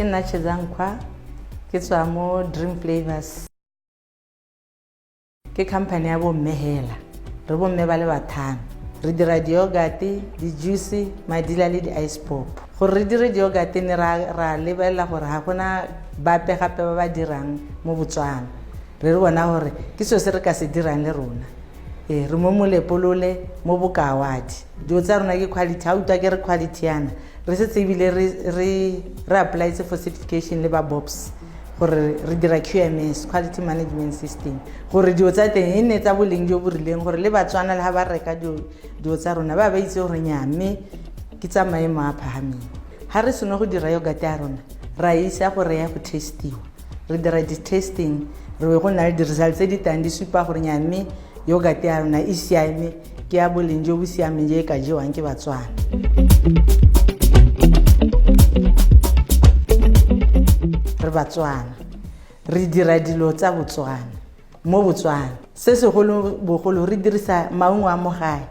ke nna Chezankwa ke tswa mo Dream Flavors ke company ya bo mmehela re bo mme ba le bathano re dira di yogurt di juice madila le di ice pop gore re dire di yogurt ne ra lebella gore ha gona bape gape ba ba dirang mo Botswana re bona gore ke so se re ka se dirang le rona re mo molepolole mo Bokawadi dio tsa rona ke quality ha utwa ke re quality yana re se tsebile re apply for certification le ba BOPS gore re dira QMS quality management system gore dio tsa teng e ne tsa boleng jo bo rileng gore le Batswana le ha ba reka dio tsa rona ba itse gore nyame ke tsa maemo a phahameng ha re seno go dira yogurt ya rona ra isa gore ya go testiwa re dira di testing re go na le di results tse di tang di supa gore nyame yogurt ya rona e siame ke ya boleng jo bo siame je ka jewang ke Batswana re Batswana re dira dilo tsa Botswana mo Botswana se segolo bogolo re dirisa maungo a mo gae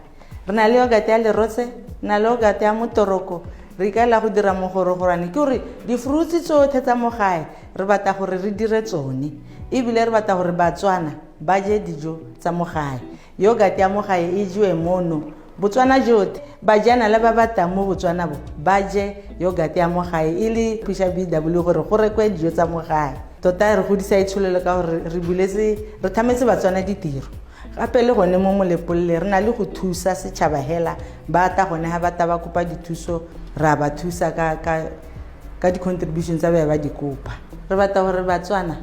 re na le yogurt ya lerotse na le yogurt ya motoroko re ka la go dira mogorogorane ke gore di fruits tsotlhe tsa mo gae re batla gore re dire tsone e bile re batla gore Batswana ba je dijo tsa mo gae yogurt ya mo gae e jwe mono Botswana jote ba jana le ba bata mo Botswana bo ba je yogurt ya mo gae e le pusha BW gore go rekwe dijo tsa mo gae tota re godisa itshulele ka gore re buletse re thametse Batswana ditiro gape le gone mo molepolole re na le go thusa setšhaba hela ba ta gone ha ba ta ba kopa dithuso ra ba thusa ka di contributions tsa ba di kopa re batla gore Batswana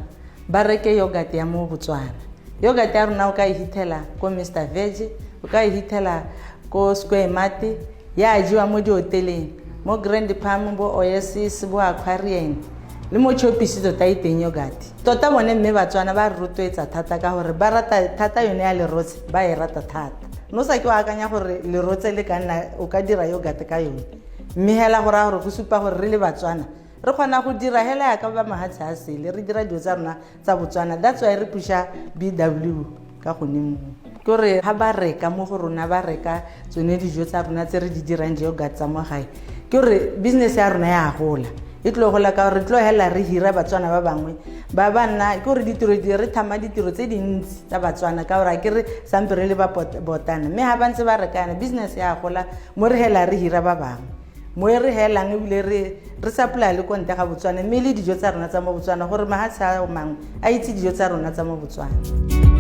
ba reke yogurt ya mo Botswana yogurt ya rona o ka e hitela ko Mr Veg o ka e hitela ko Square Mart ya jiwa mo di hoteleng mo Grand Palm bo Oasis bo Aquarium le mo Chopisi tota iteng yogurt tota bone mme Batswana ba re rotloetsa thata ka gore ba rata thata yone ya lerotse ba e rata thata no sa ke wa akanya gore lerotse le ka nna o ka dira yogurt ka yone mme hela gore go supa gore re le Batswana re kgona go dira hela ya ka ba mahatsi a sele re dira dio tsa rona tsa Botswana that's why re pusha BW ka gone gore ha ba reka mo go rona ba reka tsone dijo tsa rona tse re di dirang yogurt tsa mo gae ke gore business ya rona ya gola e tlo gola ka gore tlo hela re hira Batswana ba bangwe ba nna ke gore ditiro re thama ditiro tse dintsi tsa Batswana ka gore ke re sampe re le ba botana mme ha ba ntse ba rekana business ya gola mo re hela re hira ba bangwe mo re helang e bile re supply le konte ga Botswana mme le dijo tsa rona tsa mo Botswana gore mahatsa a mangwe a itse dijo tsa rona tsa mo Botswana